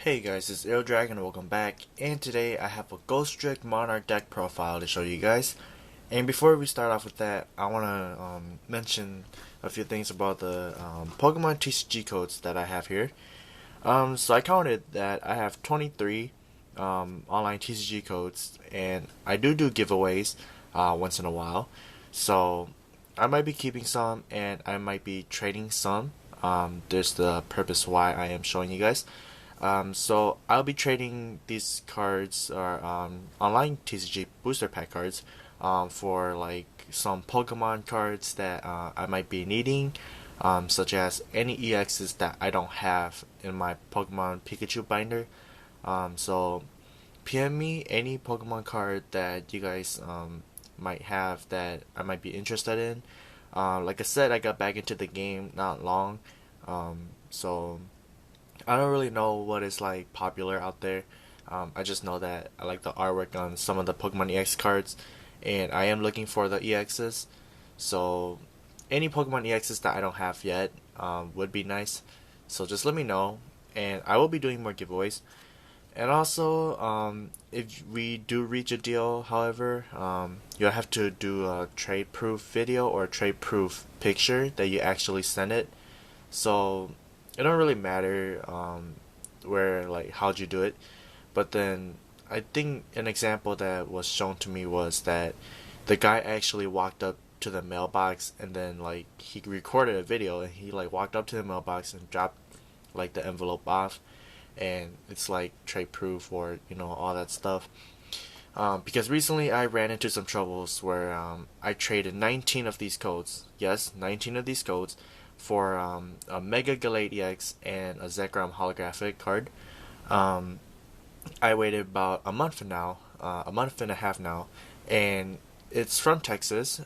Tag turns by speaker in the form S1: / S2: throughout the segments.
S1: Hey guys, it's Dragon. Welcome back, and today I have a Ghostrick Monarch deck profile to show you guys. And before we start off with that, I want to mention a few things about the Pokemon TCG codes that I have here. So I counted that I have 23 online TCG codes, and I do giveaways once in a while. So I might be keeping some, and I might be trading some. There's the purpose why I am showing you guys. So I'll be trading these cards or online TCG booster pack cards for like some Pokemon cards that I might be needing, such as any EXs that I don't have in my Pokemon Pikachu binder. So PM me any Pokemon card that you guys might have that I might be interested in. Like I said, I got back into the game not long, so I don't really know what is like popular out there. I just know that I like the artwork on some of the Pokemon EX cards, and I am looking for the EXs. So any Pokemon EXs that I don't have yet would be nice. So just let me know, and I will be doing more giveaways. And also, if we do reach a deal, however, you'll have to do a trade proof video or a trade proof picture that you actually send it. So it don't really matter where like how'd you do it, but then I think an example that was shown to me was that the guy actually walked up to the mailbox, and then like he recorded a video, and he like walked up to the mailbox and dropped like the envelope off, and it's like trade proof or all that stuff. Because recently I ran into some troubles where I traded 19 of these codes, yes, 19 of these codes, for a Mega Galate EX and a Zekrom holographic card. I waited about a month now, a month and a half now, and it's from Texas,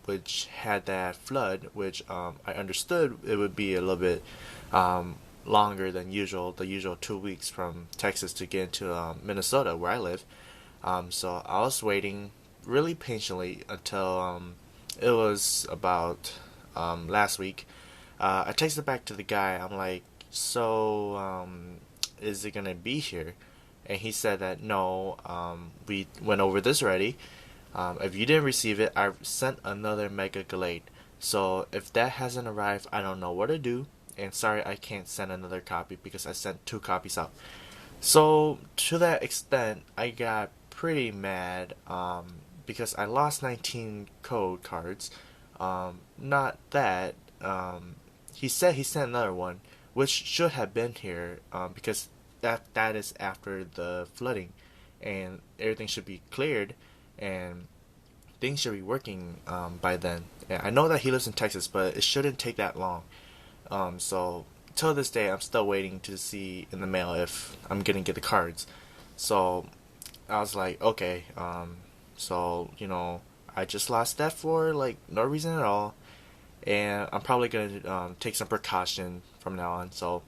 S1: which had that flood, which I understood it would be a little bit longer than usual, the usual 2 weeks from Texas to get into Minnesota, where I live. So I was waiting really patiently until it was about last week. I texted back to the guy. I'm like, so is it gonna be here? And he said that no, we went over this already. If you didn't receive it, I sent another Mega Galate. So if that hasn't arrived, I don't know what to do. And sorry, I can't send another copy because I sent 2 copies out. So to that extent, I got pretty mad because I lost 19 code cards. Not that. He said he sent another one, which should have been here because that is after the flooding, and everything should be cleared, and things should be working by then. And I know that he lives in Texas, but it shouldn't take that long. So till this day, I'm still waiting to see in the mail if I'm gonna get the cards. So I was like, okay, so I just lost that for like no reason at all, and I'm probably gonna take some precaution from now on. So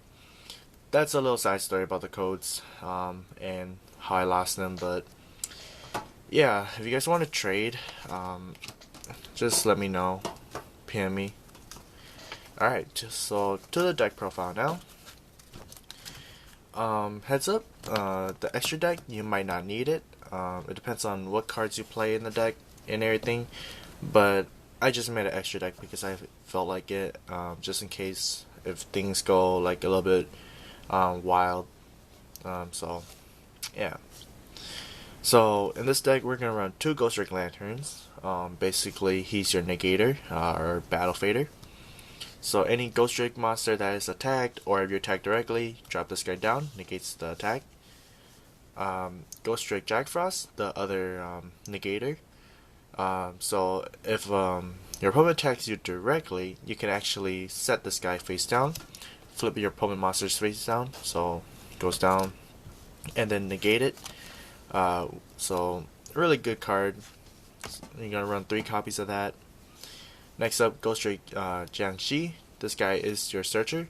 S1: that's a little side story about the codes and how I lost them. But yeah, if you guys want to trade, just let me know, PM me. Alright, so to the deck profile now. Heads up, the extra deck, you might not need it. It depends on what cards you play in the deck and everything, but I just made an extra deck because I felt like it, just in case if things go like a little bit wild. So yeah. So in this deck, we're gonna run 2 Ghostrick Lanterns. Basically, he's your negator or battle fader. So any Ghostrick monster that is attacked, or if you're attacked directly, drop this guy down, negates the attack. Ghostrick Jackfrost, the other negator. So if your opponent attacks you directly, you can actually set this guy face down, flip your opponent monster's face down, so it goes down, and then negate it. So really good card. You're gonna run 3 copies of that. Next up, Ghostrick Jiangxi. This guy is your searcher.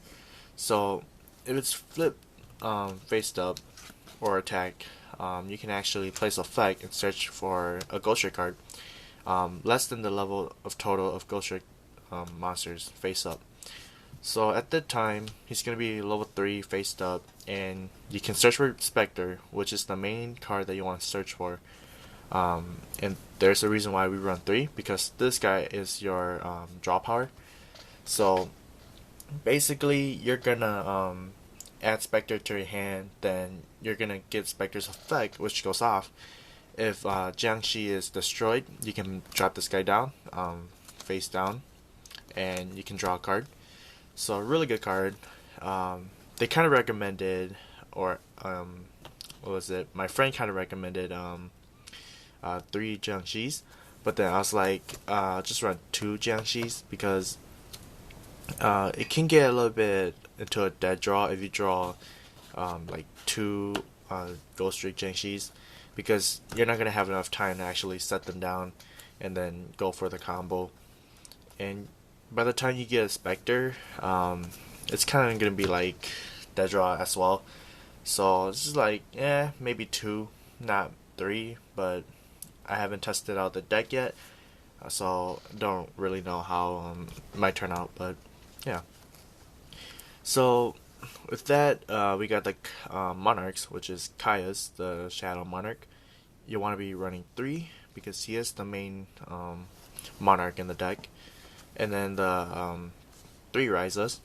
S1: So if it's flipped faced up or attack, you can actually place a flag and search for a Ghostrick card less than the level of total of Ghostrick monsters face up. So at that time, he's gonna be level 3 faced up, and you can search for Spectre, which is the main card that you want to search for. And there's a reason why we run 3, because this guy is your draw power. So basically, you're gonna add Spectre to your hand, then you're gonna get Spectre's effect, which goes off. If Jiangxi is destroyed, you can drop this guy down, face down, and you can draw a card. So really good card. They kind of recommended, or what was it? My friend kind of recommended 3 Jiangxis, but then I was like, just run 2 Jiangxis because it can get a little bit into a dead draw if you draw like 2 Ghostrick Jiangxis, because you're not gonna have enough time to actually set them down and then go for the combo. And by the time you get a Spectre, it's kind of gonna be like dead draw as well. So this is like, maybe 2, not 3, but I haven't tested out the deck yet, so don't really know how it might turn out. But yeah. So with that, we got the Monarchs, which is Kaya's, the Shadow Monarch. You want to be running 3 because he is the main Monarch in the deck. And then the 3 Rises,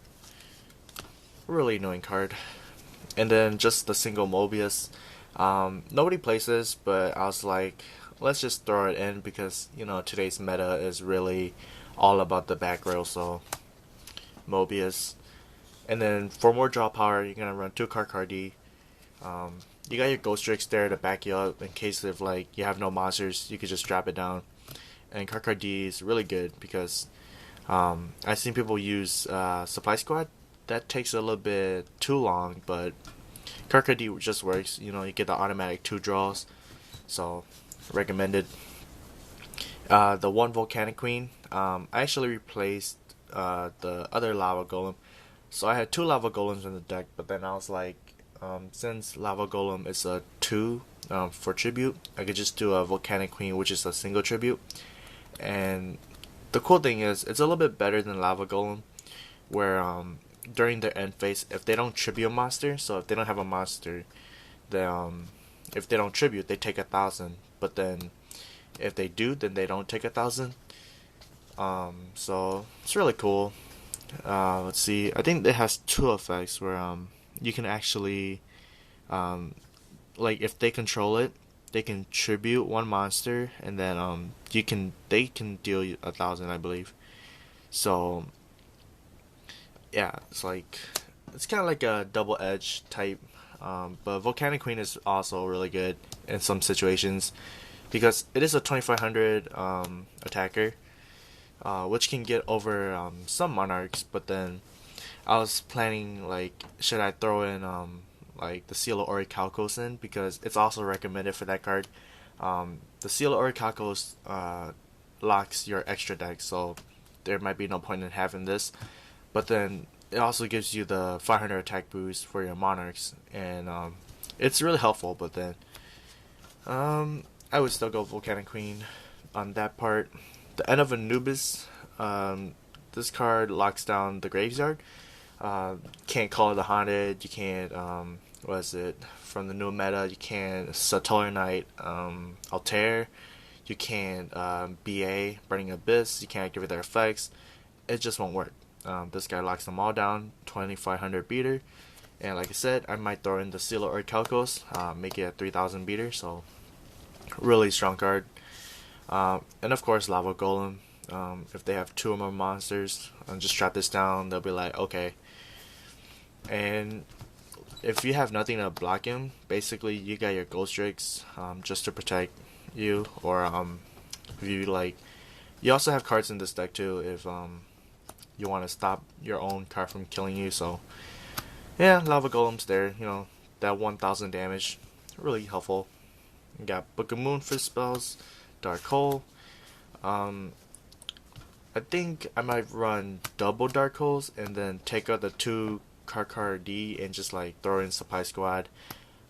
S1: really annoying card. And then just the single Mobius. Nobody plays this, but I was like, let's just throw it in because, you know, today's meta is really all about the back row, so Mobius. And then for more draw power, you're gonna run 2 Karkardi. You got your Ghostricks there to back you up in case if like you have no monsters, you could just drop it down. And Karkardi is really good because I've seen people use Supply Squad. That takes a little bit too long, but Karkardi just works. You know, you get the automatic 2 draws, so recommended. The 1 Volcanic Queen. I actually replaced the other Lava Golem. So I had 2 Lava Golems in the deck, but then I was like, since Lava Golem is a 2 for tribute, I could just do a Volcanic Queen, which is a single tribute. And the cool thing is, it's a little bit better than Lava Golem, where during their end phase, if they don't tribute a monster, so if they don't have a monster, then if they don't tribute, they take 1,000. But then if they do, then they don't take 1,000. So it's really cool. Let's see. I think it has 2 effects where you can actually like if they control it, they can tribute 1 monster, and then they can deal 1,000, I believe. So yeah, it's kind of like a double edge type. But Volcanic Queen is also really good in some situations because it is a 2500 attacker, which can get over some monarchs. But then I was planning, like, should I throw in like the Seal of Orichalcos in, because it's also recommended for that card. The Seal of Orichalcos locks your extra deck, so there might be no point in having this. But then it also gives you the 500 attack boost for your monarchs, and it's really helpful. But then I would still go Volcanic Queen on that part. The End of Anubis, this card locks down the graveyard. Can't call it the Haunted. You can't what is it from the new meta? You can't Sator Knight, Altair. You can't BA Burning Abyss. You can't activate their effects. It just won't work. This guy locks them all down. 2500 beater, and like I said, I might throw in the Seal of Orichalcos, make it a 3000 beater. So really strong card. And of course Lava Golem. If they have 2 or more monsters, just drop this down. They'll be like, okay. And if you have nothing to block him, basically you got your Ghostricks just to protect you. Or if you like, you also have cards in this deck too if you want to stop your own card from killing you. So yeah, Lava Golem's there. You know, that 1000 damage, really helpful. You got Book of Moon for spells, Dark Hole. I think I might run double Dark Holes and then take out the 2 Karkardi and just like throw in Supply Squad.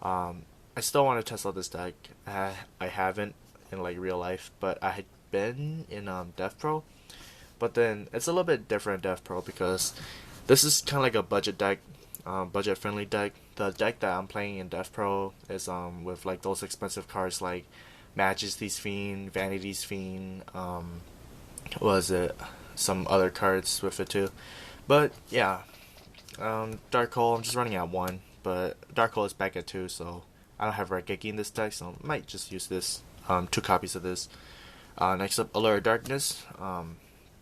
S1: I still want to test out this deck. I haven't in like real life, but I had been in Death Pro. But then it's a little bit different in Death Pro because This is kind of like a budget deck, budget friendly deck. The deck that I'm playing in Death Pro is with like those expensive cards like Majesty's Fiend, Vanity's Fiend, was it some other cards with it too. But yeah, Dark Hole, I'm just running at 1, but Dark Hole is back at 2, so I don't have Raigeki in this deck, so I might just use this, 2 copies of this. Next up, Allure of Darkness.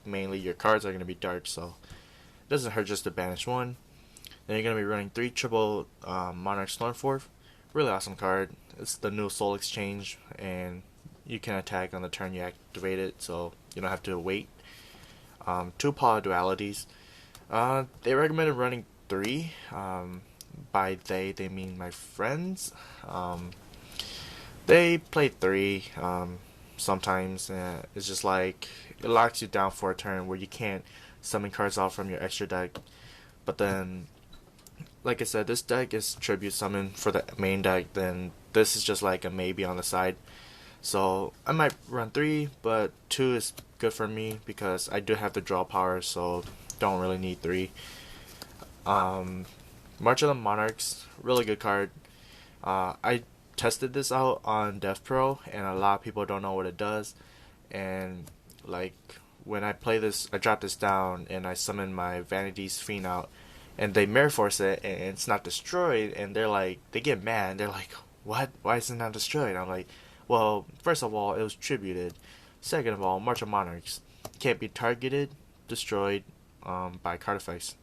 S1: Mainly your cards are going to be dark, so it doesn't hurt just to banish 1. Then you're going to be running 3 triple Monarch Stormforth. Really awesome card. It's the new Soul Exchange, and you can attack on the turn you activate it, so you don't have to wait. 2 Paw Dualities. They recommended running 3. By they mean my friends. They play 3 sometimes. It's just like it locks you down for a turn where you can't summon cards off from your extra deck. But then, like I said, this deck is tribute summon for the main deck. Then this is just like a maybe on the side. So I might run 3, but 2 is good for me because I do have the draw power, so don't really need 3. March of the Monarchs, really good card. I tested this out on Death Pro, and a lot of people don't know what it does. And like when I play this, I drop this down and I summon my Vanity's Fiend out, and they Mirror Force it, and it's not destroyed. And they're like, they get mad. They're like, what? Why is it not destroyed? I'm like, well, first of all, it was tributed. Second of all, March of Monarchs can't be targeted, destroyed by card effects.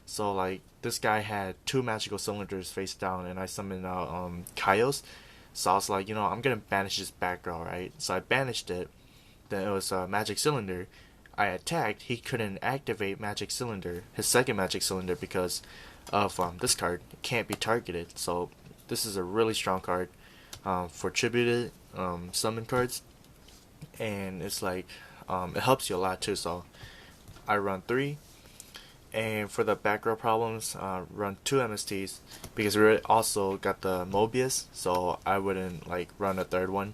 S1: So like this guy had 2 magical cylinders face down, and I summoned out Kaios. So I was like, I'm gonna banish this back row, right? So I banished it. Then it was a magic cylinder. I attacked. He couldn't activate magic cylinder, his second magic cylinder, because of this card. It can't be targeted. So this is a really strong card for tributed summon cards, and it's like it helps you a lot too. So I run 3. And for the back row problems, run 2 MSTs because we also got the Mobius, so I wouldn't like run a 3rd one.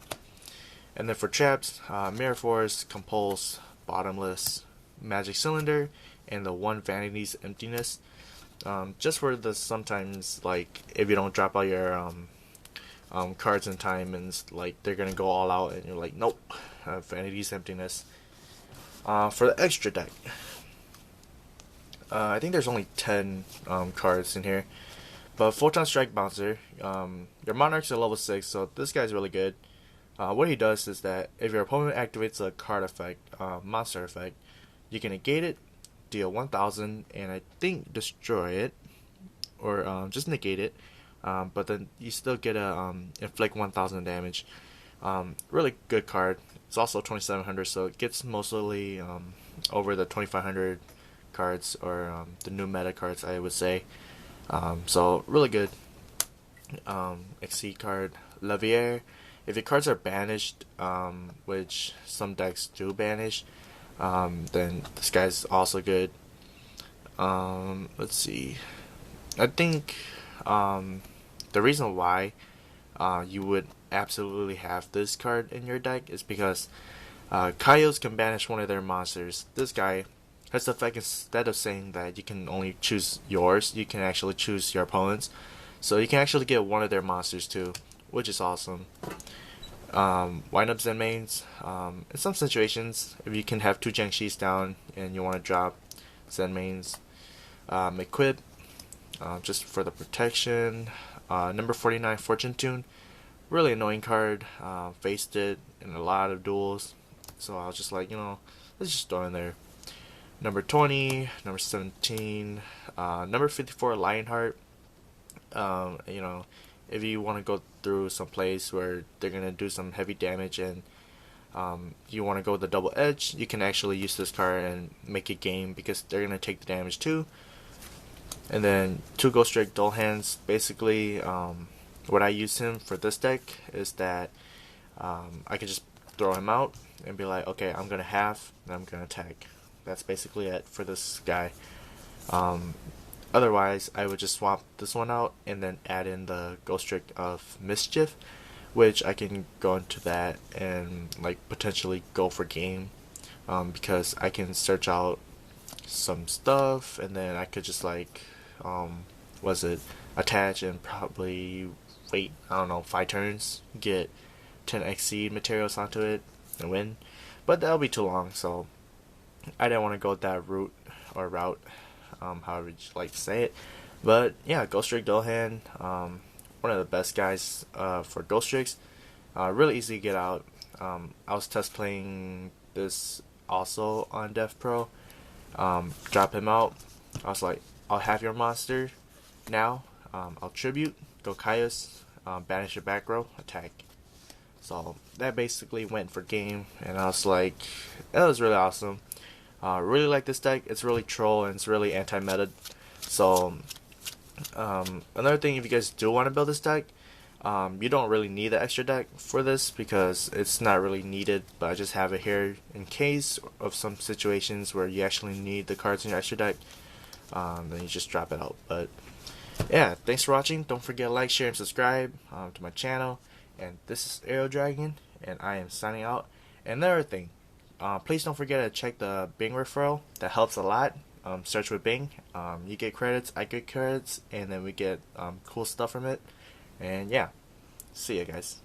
S1: And then for traps, Mirror Force, Compulse, Bottomless, Magic Cylinder, and the 1 Vanity's Emptiness. Just for the sometimes like if you don't drop all your cards in time and like they're gonna go all out and you're like nope, Vanity's Emptiness. For the extra deck. I think there's only 10 cards in here. But Photon Strike Bouncer, your Monarch's are level 6, so this guy's really good. What he does is that if your opponent activates a card effect, monster effect, you can negate it, deal 1000, and I think destroy it, or just negate it. But then you still get a inflict 1000 damage. Really good card. It's also 2700, so it gets mostly over the 2500 cards, or the new meta cards, I would say. So really good. Exceed card, Levier. If your cards are banished, which some decks do banish, then this guy's also good. Let's see. I think the reason why you would absolutely have this card in your deck is because Kaios can banish one of their monsters. This guy has the effect, instead of saying that you can only choose yours, you can actually choose your opponent's. So you can actually get one of their monsters too, which is awesome. Wind up Zen mains. In some situations, if you can have 2 Jiangxis down and you want to drop Zen mains, equip just for the protection. Number 49 Fortune Tune, really annoying card. Faced it in a lot of duels, so I was just like, let's just throw in there. Number 20, number 17, number 54 Lionheart. If you want to go through some place where they're gonna do some heavy damage and you want to go with the double edge, you can actually use this card and make a game because they're gonna take the damage too. And then 2 Ghostrick Dull Hands. Basically, what I use him for this deck is that I can just throw him out and be like, okay, I'm gonna half and I'm gonna attack. That's basically it for this guy. Otherwise, I would just swap this one out and then add in the Ghostrick of Mischief, which I can go into that and like potentially go for game, because I can search out some stuff, and then I could just like was it attach and probably wait, I don't know, 5 turns, get 10 exceed materials onto it and win. But that'll be too long, so I didn't want to go that route, however you like to say it. But yeah, Ghostrick Dohan, one of the best guys for Ghostricks. Really easy to get out. I was test playing this also on Dev Pro. Drop him out. I was like, I'll have your monster now. I'll tribute, go Caius, banish your back row, attack. So that basically went for game, and I was like, that was really awesome. Really like this deck. It's really troll and it's really anti-meta. So another thing, if you guys do want to build this deck, you don't really need the extra deck for this because it's not really needed, but I just have it here in case of some situations where you actually need the cards in your extra deck. Then you just drop it out. But yeah, thanks for watching. Don't forget to like, share, and subscribe to my channel. And this is Arrow Dragon, and I am signing out. And another thing, please don't forget to check the Bing referral. That helps a lot. Search with Bing. You get credits, I get credits, and then we get cool stuff from it. And yeah, see ya guys.